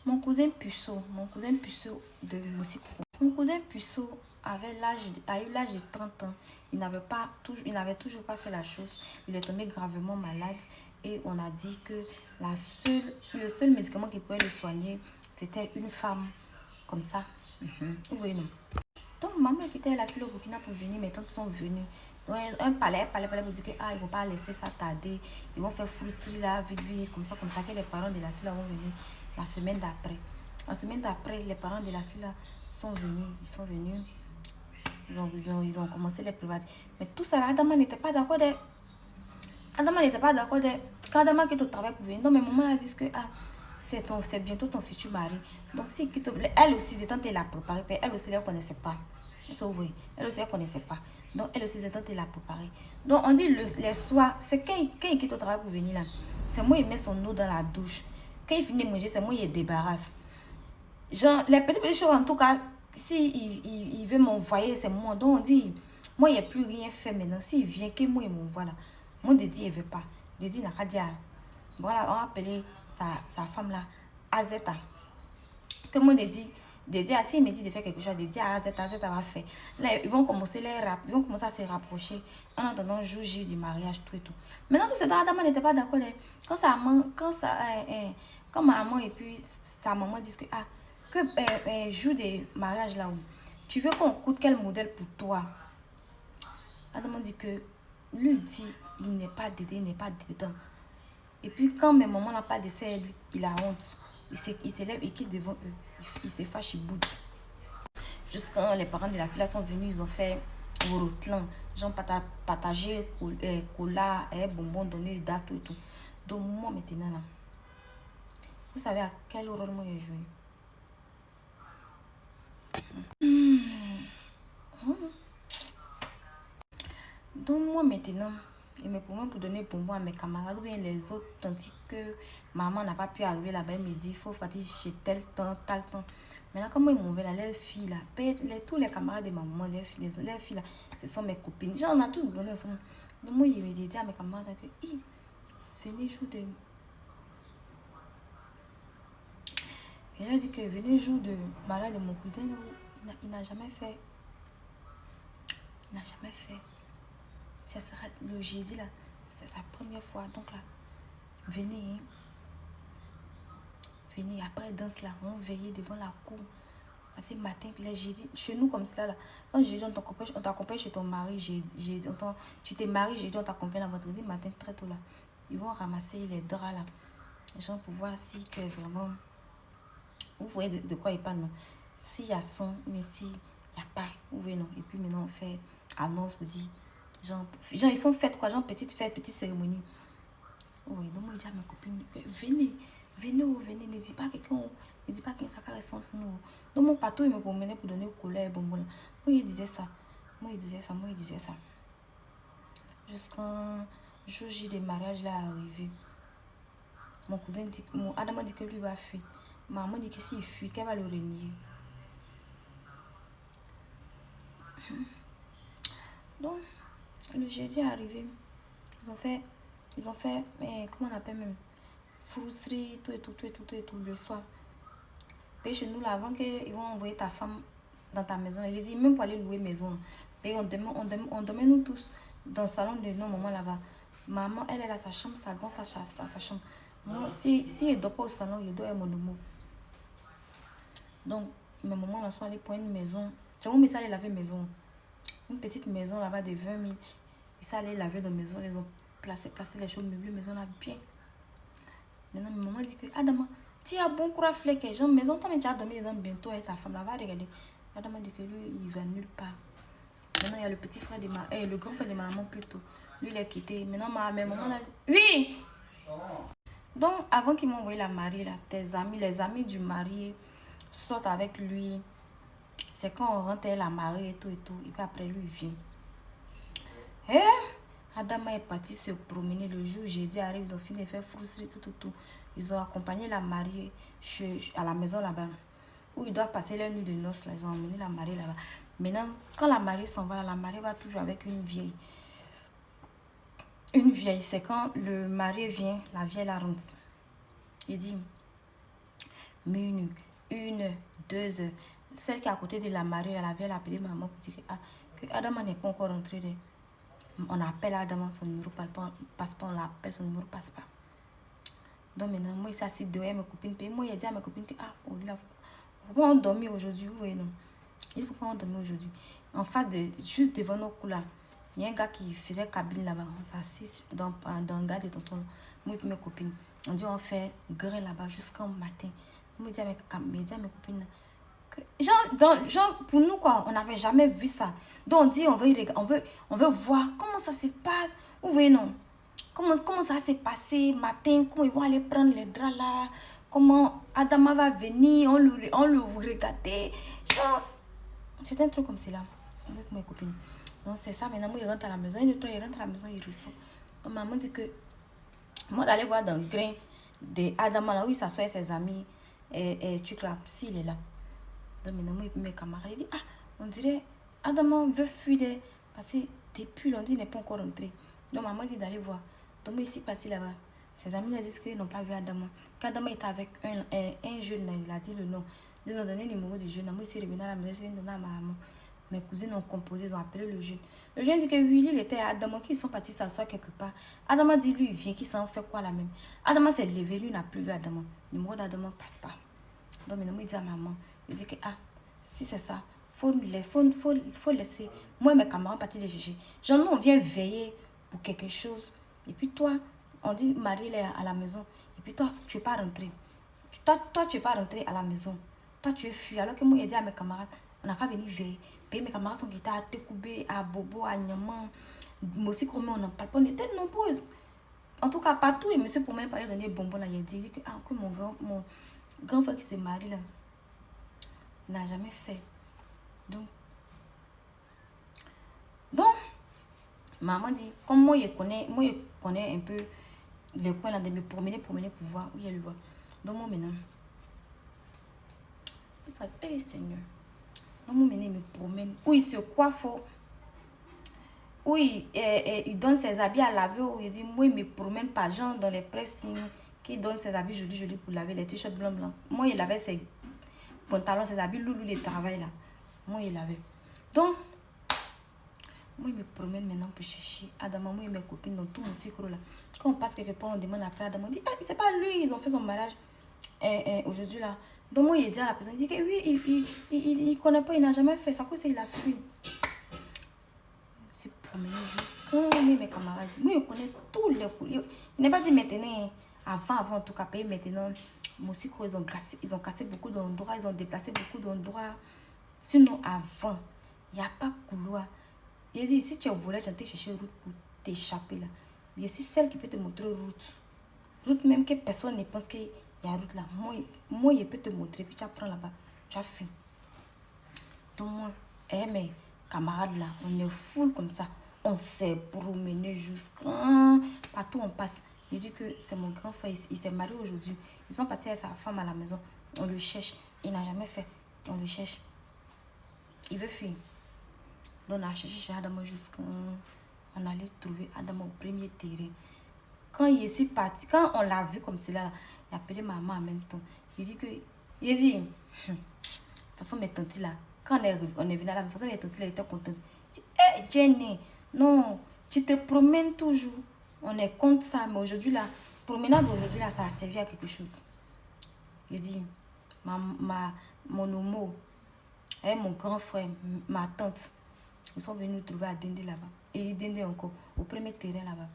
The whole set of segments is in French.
Mon cousin puceau de Moussikro. Mon cousin puceau a eu l'âge de 30 ans. Il n'avait toujours pas fait la chose. Il est tombé gravement malade et on a dit que le seul médicament qui pouvait le soigner, c'était une femme comme ça. Vous voyez, non? Donc, maman quittait la fille au Burkina pour venir, mes tantes sont venues. Donc, un palais pour dire que ils ne vont pas laisser ça tarder. Ils vont faire frustrer là, vite, comme ça que les parents de la fille là vont venir la semaine d'après. La semaine d'après, les parents de la fille là sont venus. Ils ont commencé les privatiser. Mais tout ça, Adama n'était pas d'accord. Adama n'était pas d'accord. Quand Adama quitte au travail pour venir, donc mes mamans a dit que c'est bientôt ton futur mari. Donc, si quitte, elle aussi, c'est tant qu'elle l'a préparé, elle aussi, elle ne connaissait pas. Elle aussi, elle ne connaissait pas. Donc, elle aussi, c'est tant qu'elle l'a préparé. Donc, on dit les soirs, c'est quand il quitte au travail pour venir là, c'est moi, il met son eau dans la douche. Quand il finit de manger, c'est moi, il débarrasse. Genre, les petites choses, en tout cas, si il veut m'envoyer, c'est moi. Donc, on dit, moi, il n'y a plus rien fait maintenant. S'il vient, que moi, il m'envoie là. Moi, Dédi, il ne veut pas. Dédi n'a pas dit. Voilà, on a appelé sa femme là, Azeta. Que moi, Dédi, si il me dit de faire quelque chose, Dédi à Azeta va faire. Là, ils vont commencer à se rapprocher. En attendant, jour J du mariage, tout et tout. Maintenant, tout ce temps, Adama n'était pas d'accord. Quand maman et puis sa maman disent que jour des mariages là où tu veux qu'on coûte quel modèle pour toi? Adama dit que lui dit il n'est pas dedans, il n'est pas dedans. Et puis quand mes mamans n'ont pas de ça, lui, il a honte. Il s'élève, il quitte devant eux. Il se fâche, il boude. Jusqu'à les parents de la fille sont venus, ils ont fait Rotlan. Ils ont partagé cola, bonbons, donné des dates et tout. Donc moi maintenant là, vous savez à quel rôle moi j'ai joué? Donc moi maintenant, il me promet pour donner bonbons à mes camarades ou bien les autres, tandis que maman n'a pas pu arriver là-bas, elle me dit il faut partir chez tel temps. Maintenant, quand moi ils m'ont vu là, les filles là, tous les camarades de ma maman, les filles là, ce sont mes copines. Genre, on a tous grandi ensemble. Donc moi, il me dit à mes camarades que venez jouer de... Il a dit que venez jouer de mariage de mon cousin, il n'a jamais fait. Il n'a jamais fait. Ça sera le Jésus là, c'est sa première fois. Donc là, venez. Venez, après danse là, on veille devant la cour. Parce que matin, les jeudis, chez nous comme ça là, quand jeudi on t'accompagne chez ton mari, tu t'es marié, jeudi on t'accompagne le vendredi matin très tôt là. Ils vont ramasser les draps là, genre pour voir si tu es vraiment... Vous voyez de quoi il parle, non? S'il y a sang, mais s'il n'y a pas, vous voyez, non? Et puis maintenant on fait annonce pour dire, genre ils font fête quoi, genre petite fête, petite cérémonie. Oui, donc moi je dis à mes copines, venez, ne dis pas qu'un sac récent nous. Donc mon patron il me promenait pour donner au colère et bonbon. Moi il disait ça. Jusqu'à jour J des mariages là arrivé. Mon cousin dit, Adam dit que lui va fuir. Maman dit que s'il fuit, qu'elle va le renier. Donc, le jeudi est arrivé. Ils ont fait, comment on appelle même, frustrer, tout et tout, le soir. Et chez nous, là, avant qu'ils vont envoyer ta femme dans ta maison, ils disent même pour aller louer maison. Et on dormait nous tous dans le salon de nos mamans là-bas. Maman, elle a sa chambre, sa grande sa chambre. Moi, si elle ne dort pas au salon, il dort à mon numéro. Donc, mes mamans là sont allées pour une maison. J'ai mis ça aller laver maison. Une petite maison là-bas de 20 000. Ils sont allés laver dans la maison. Ils ont placé les choses meublées, maison là bien. Maintenant, ma maman dit que Adama, tu as bon courage, fleck. Genre, maison, toi, tu as dormi dedans bientôt avec ta femme là, va regarder. Adama dit que lui, il va nulle part. Maintenant, il y a le petit frère de le grand frère de ma maman plutôt. Lui, il est quitté. Maintenant, ma maman là dit oui. Donc, avant qu'ils m'ont envoyé la mariée là, les amis du marié sortent avec lui. C'est quand on rentre la mariée et tout. Et puis après, lui, il vient. Adama est parti se promener le jour jeudi arrive, ils ont fini de faire frustrer tout. Ils ont accompagné la mariée à la maison là-bas, où ils doivent passer leur nuit de noces là. Ils ont emmené la mariée là-bas. Maintenant, quand la mariée s'en va, la mariée va toujours avec une vieille. Une vieille, c'est quand le mari vient, la vieille la rentre. Il dit, minuit, 1 heure, 2 heures. Celle qui est à côté de la mariée, elle avait appelé maman pour dire que Adama n'est pas encore rentré. On appelle Adama, son numéro passe pas, on l'appelle, son numéro passe pas. Donc maintenant, moi, ça c'est dehors, mes copines. Puis moi, il a dit à mes copines que, il ne faut pas dormir aujourd'hui. Oui, non. Il ne faut pas dormir aujourd'hui. En face juste devant nos coups là, il y a un gars qui faisait cabine là-bas. On s'assit dans un gars de tonton. Moi et mes copines. On dit, on fait grain là-bas jusqu'au matin. Moi, je dis à mes copines que, genre, pour nous, quoi, on n'avait jamais vu ça. Donc, on dit, on veut voir comment ça se passe. Vous voyez, non? Comment ça s'est passé matin, comment ils vont aller prendre les draps là, comment Adama va venir, on le regardait. C'est un truc comme cela avec mes copines. Donc c'est ça, maintenant il rentre à la maison, il rentre à la maison, il ressort. Donc maman dit que moi d'aller voir dans le grain de Adama là où il s'assoit avec ses amis et tu là, s'il est là. Donc maintenant moi et mes camarades, il dit on dirait Adama veut fuir parce que depuis lundi il n'est pas encore rentré. Donc maman dit d'aller voir. Donc moi ici parti là-bas. Ses amis lui disent qu'ils n'ont pas vu Adama. Quand Adama était avec un jeune là, il a dit le nom. Ils ont donné le numéro du jeune. Moi ici revenu à la maison, ils ont donné à ma maman. Mes cousines ont composé, ils ont appelé le jeune. Le jeune dit que oui, lui il était à Adama, qu'ils sont partis s'asseoir quelque part. Adama dit lui il vient, qu'il s'en fait quoi la même. Adama s'est levé, lui n'a plus vu Adama. Le numéro d'Adama ne passe pas. Donc maintenant il dit à maman, il dit que si c'est ça, faut laisser. Moi et mes camarades partir les chercher. Genre nous on vient veiller pour quelque chose. Et puis toi, on dit Marie est à la maison. Et puis toi, tu n'es pas rentré. Toi, tu n'es pas rentré à la maison. Toi, tu es fui. Alors que moi, j'ai dit à mes camarades, on n'a qu'à venir veiller. Puis mes camarades sont guitare à Tekoubé, à Bobo, à Nyaman. Moi aussi, comme on n'en parle pas, on était nombreuses. En tout cas, partout, et monsieur pour me parler donner bonbons là, il a dit que mon grand frère qui s'est marié là, il n'a jamais fait. Donc, maman dit, comme moi, je connais un peu les coins là, de me promener pour voir où il y a le voit. Donc, moi, maintenant, Seigneur. Donc, moi, maintenant, il me promène. Où il se coiffe, où il donne ses habits à laver, où il dit, moi, il me promène par genre dans les pressings, qui donne ses habits jolis pour laver, les t-shirts blancs. Moi, il avait ses pantalons, ses habits loulou de travail là. Moi, il avait. Donc, moi, il me promène maintenant pour chercher Adama, moi et mes copines dans tout mon cycle là. Quand on passe quelque part, on demande après Adama, on dit, c'est pas lui, ils ont fait son mariage aujourd'hui là. Donc moi, il dit à la personne, il dit que oui, il connaît pas, il n'a jamais fait ça, quoi, il a fui. Je me promené jusqu'à mes camarades. Moi, je connais tous les coups. Il n'est pas dit maintenant, avant en tout cas, maintenant, mon cycle, ils ont cassé beaucoup d'endroits, ils ont déplacé beaucoup d'endroits. Sinon, avant, il n'y a pas de couloir. Et si tu voulais, tu as cherché une route pour t'échapper là. Mais c'est celle qui peut te montrer route. Route même que personne ne pense qu'il y a route là. Moi, il peut te montrer, puis tu apprends là-bas. Tu as fui. Donc moi, mes camarades là, on est full comme ça. On s'est promené jusqu'à partout on passe. Je dis que c'est mon grand frère, il s'est marié aujourd'hui. Ils sont partis avec sa femme à la maison. On le cherche. Il n'a jamais fait. On le cherche. Il veut fuir. Donc on a cherché Adama jusqu'à... On allait trouver Adama au premier terrain. Quand il est parti, quand on l'a vu comme cela, il a appelé maman en même temps. Il dit que... Il dit... De toute façon, mes tantes là, quand on est venu à la maison, mes tantes là étaient contentes. Il dit, Jenny, non, tu te promènes toujours. On est contre ça, mais aujourd'hui là, promenade aujourd'hui là, ça a servi à quelque chose. Il dit, mon homo, mon grand frère, ma tante, ils sont venus nous trouver à Dende là-bas. Et Dende encore, au premier terrain là-bas.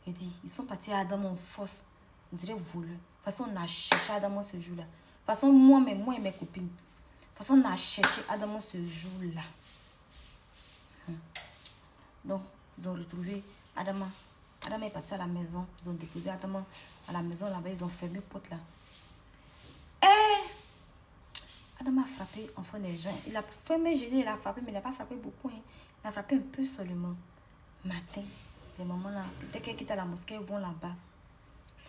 Il dit, ils sont partis à Adam en force. On dirait voleur. De toute façon, on a cherché Adam ce jour-là. De toute façon, moi et mes copines. De toute façon, on a cherché Adam ce jour-là. Donc, ils ont retrouvé Adam. Adam est parti à la maison. Ils ont déposé Adam à la maison là-bas. Ils ont fermé la porte là. Adam a frappé enfin des gens. Il a frappé, il a frappé, mais il n'a pas frappé beaucoup. Hein. Il a frappé un peu seulement. Matin, les moments là, dès qu'ils quittent la mosquée, ils vont là-bas.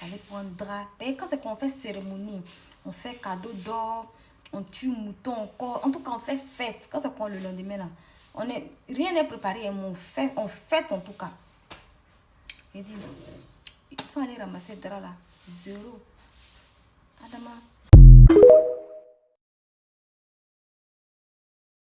Aller prendre drap. Et quand c'est qu'on fait cérémonie, on fait cadeau d'or, on tue mouton encore. En tout cas, on fait fête. Quand c'est qu'on le lendemain là, rien n'est préparé. On fête en tout cas. Il dit, ils sont allés ramasser le drap là. 0. Adama.